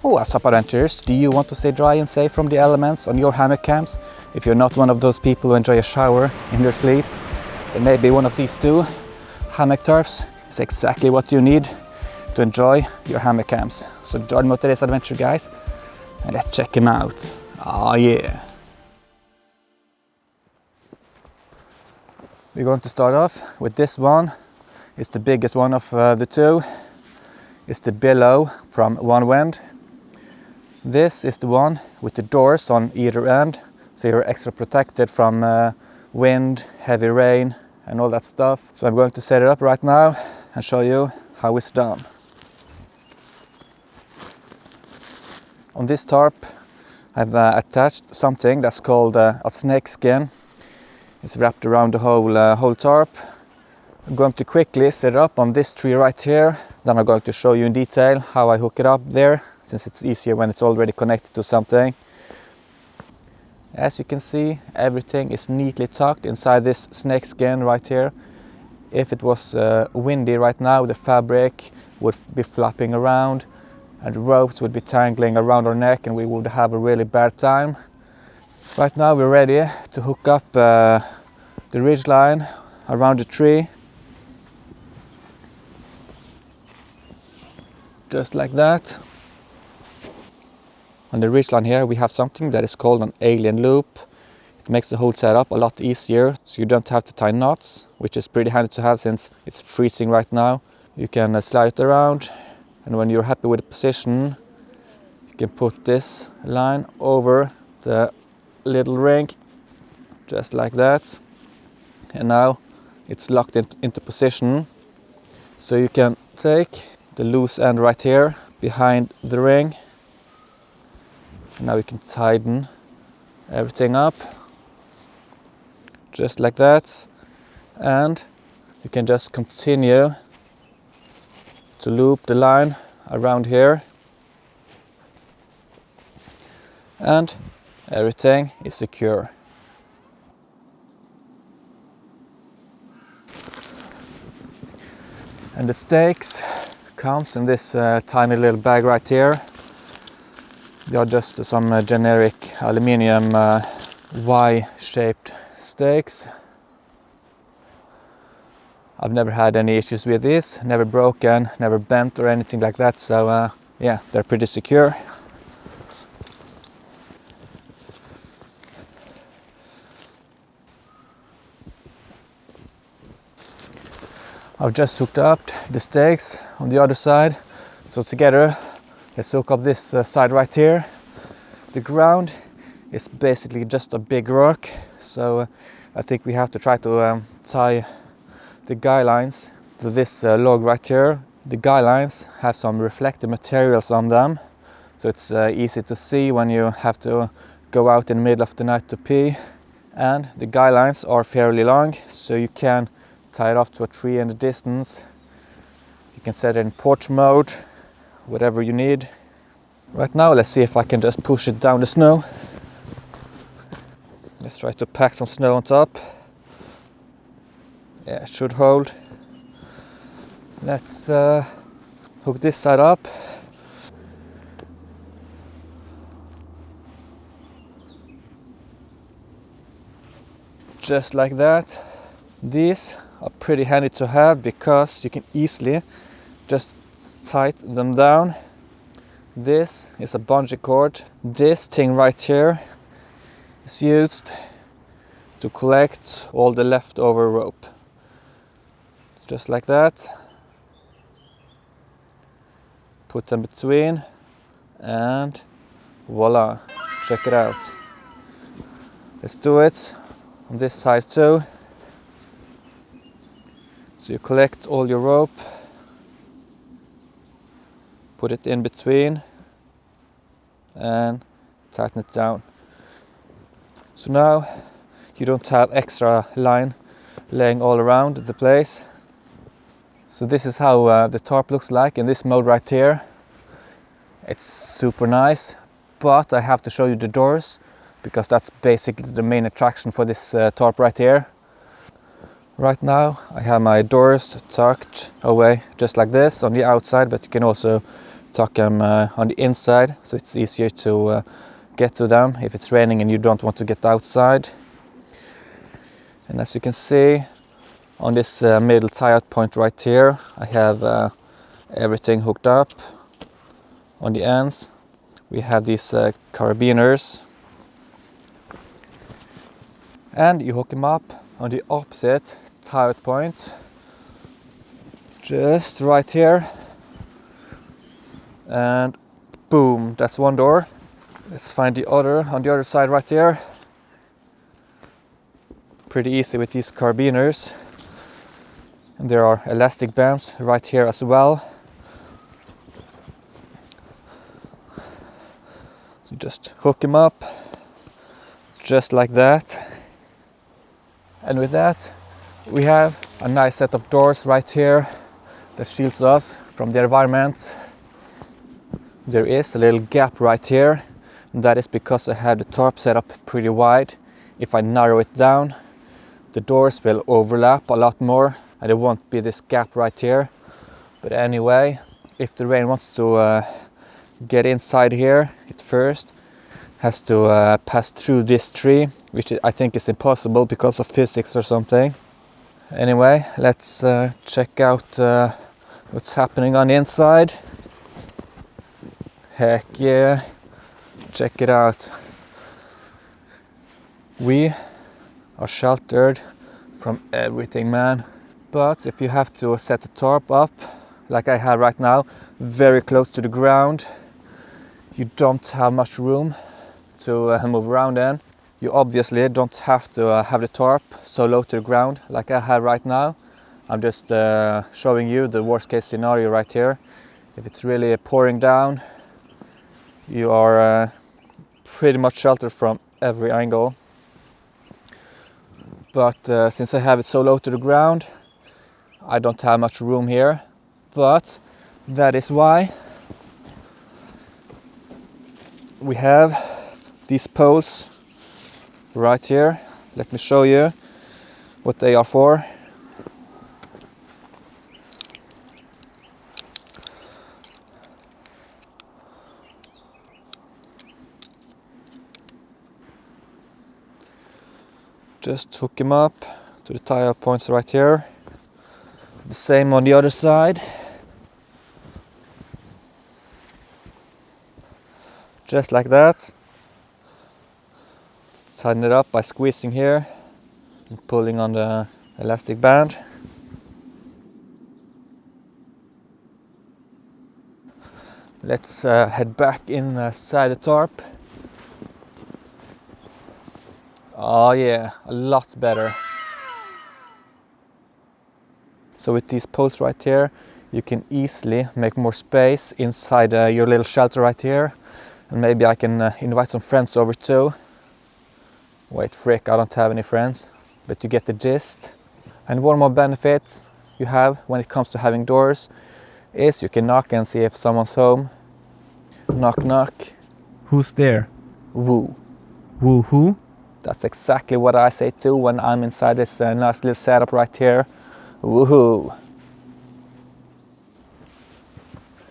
Oh, what's up, adventurers? Do you want to stay dry and safe from the elements on your hammock camps? If you're not one of those people who enjoy a shower in their sleep, then maybe one of these two hammock tarps is exactly what you need to enjoy your hammock camps. So join me on today's adventure, guys, and let's check them out. Oh yeah! We're going to start off with this one. It's the biggest one of the two. It's the Billow from OneWind. This is the one with the doors on either end, so you're extra protected from wind, heavy rain and all that stuff. So I'm going to set it up right now and show you how it's done. On this tarp I've attached something that's called a snake skin. It's wrapped around the whole tarp. I'm going to quickly set it up on this tree right here. Then I'm going to show you in detail how I hook it up there, since it's easier when it's already connected to something. As you can see, everything is neatly tucked inside this snake skin right here. If it was windy right now, the fabric would be flapping around and the ropes would be tangling around our neck and we would have a really bad time. Right now we're ready to hook up the ridge line around the tree. Just like that. On the ridge line here we have something that is called an alien loop. It makes the whole setup a lot easier, so you don't have to tie knots, which is pretty handy to have since it's freezing right now. You can slide it around, and when you're happy with the position you can put this line over the little ring, just like that. And now it's locked into position, so you can take the loose end right here behind the ring. And now we can tighten everything up just like that, and you can just continue to loop the line around here and everything is secure. And the stakes comes in this tiny little bag right here. They are just some generic aluminium Y-shaped stakes. I've never had any issues with this, never broken, never bent or anything like that, so yeah, they're pretty secure. I've just hooked up the stakes on the other side, so together let's hook up this side right here. The ground is basically just a big rock, so I think we have to try to tie the guy lines to this log right here. The guy lines have some reflective materials on them, so it's easy to see when you have to go out in the middle of the night to pee. And the guy lines are fairly long, so you can tie it off to a tree in the distance. You can set it in porch mode, whatever you need. Right now let's see if I can just push it down the snow. Let's try to pack some snow on top. Yeah, it should hold. Let's hook this side up. Just like that. These are pretty handy to have because you can easily just tighten them down. This is a bungee cord. This thing right here is used to collect all the leftover rope. Just like that. Put them between and voila, check it out. Let's do it on this side too. So you collect all your rope, put it in between and tighten it down. So now you don't have extra line laying all around the place. So this is how the tarp looks like in this mode right here. It's super nice, but I have to show you the doors because that's basically the main attraction for this tarp right here. Right now I have my doors tucked away just like this on the outside, but you can also tuck them on the inside, so it's easier to get to them if it's raining and you don't want to get outside. And as you can see, on this middle tie-out point right here, I have everything hooked up. On the ends, we have these carabiners, and you hook them up on the opposite tie-out point, just right here, and boom, that's one door. Let's find the other on the other side right here. Pretty easy with these carabiners. And there are elastic bands right here as well. So just hook them up, just like that. And with that, we have a nice set of doors right here that shields us from the environment. There is a little gap right here, and that is because I have the tarp set up pretty wide. If I narrow it down, the doors will overlap a lot more and there won't be this gap right here. But anyway, if the rain wants to get inside here, it first has to pass through this tree, which I think is impossible because of physics or something. Anyway, let's check out what's happening on the inside. Heck yeah, check it out. We are sheltered from everything, man. But if you have to set the tarp up, like I have right now, very close to the ground, you don't have much room to move around in. You obviously don't have to have the tarp so low to the ground like I have right now. I'm just showing you the worst case scenario right here. If it's really pouring down, you are pretty much sheltered from every angle. But since I have it so low to the ground, I don't have much room here. But that is why we have these poles right here. Let me show you what they are for. Just hook them up to the tie-up points right here. The same on the other side. Just like that. Tighten it up by squeezing here and pulling on the elastic band. Let's head back inside the tarp. Oh yeah, a lot better. So with these poles right here, you can easily make more space inside your little shelter right here. And maybe I can invite some friends over too. Wait, frick, I don't have any friends, but you get the gist. And one more benefit you have when it comes to having doors is you can knock and see if someone's home. Knock, knock. Who's there? Woo. Woo who? That's exactly what I say too when I'm inside this nice little setup right here. Woohoo!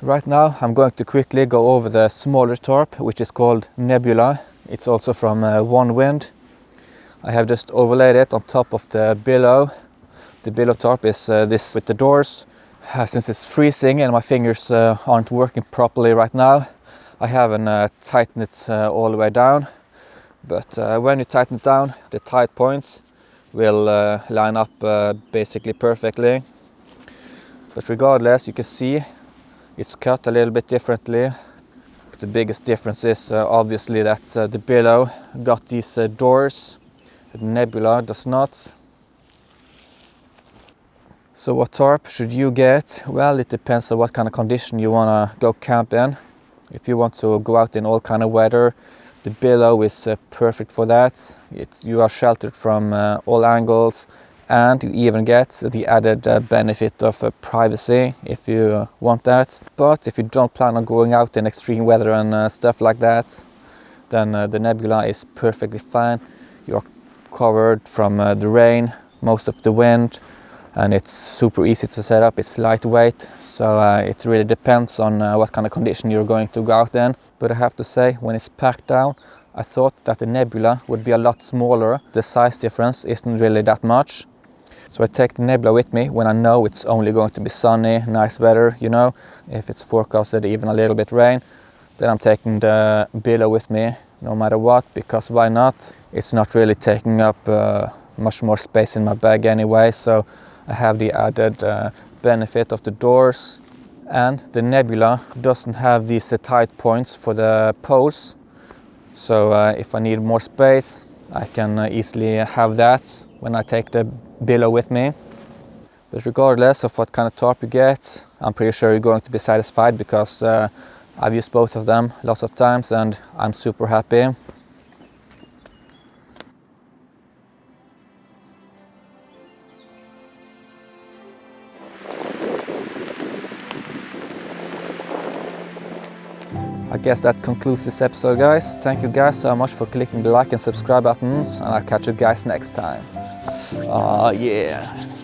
Right now I'm going to quickly go over the smaller tarp, which is called Nebula. It's also from OneWind. I have just overlaid it on top of the Billow. The Billow tarp is this with the doors. Since it's freezing and my fingers aren't working properly right now, I haven't tightened it all the way down. But when you tighten it down, the tight points will line up basically perfectly. But regardless, you can see it's cut a little bit differently. The biggest difference is obviously that the Billow got these doors, the Nebula does not. So what tarp should you get? Well, it depends on what kind of condition you want to go camp in. If you want to go out in all kind of weather, the Billow is perfect for that. You are sheltered from all angles, and you even get the added benefit of privacy if you want that. But if you don't plan on going out in extreme weather and stuff like that, then the Nebula is perfectly fine. You are covered from the rain, most of the wind, and it's super easy to set up. It's lightweight, so it really depends on what kind of condition you're going to go out in. But I have to say, when it's packed down, I thought that the Nebula would be a lot smaller. The size difference isn't really that much. So I take the Nebula with me when I know it's only going to be sunny, nice weather, you know. If it's forecasted even a little bit rain, then I'm taking the Billow with me no matter what, because why not? It's not really taking up much more space in my bag anyway, so I have the added benefit of the doors. And the Nebula doesn't have these tight points for the poles, so if I need more space, I can easily have that when I take the Billow with me. But regardless of what kind of tarp you get, I'm pretty sure you're going to be satisfied, because I've used both of them lots of times and I'm super happy. I guess that concludes this episode, guys. Thank you guys so much for clicking the like and subscribe buttons, and I'll catch you guys next time. Yeah.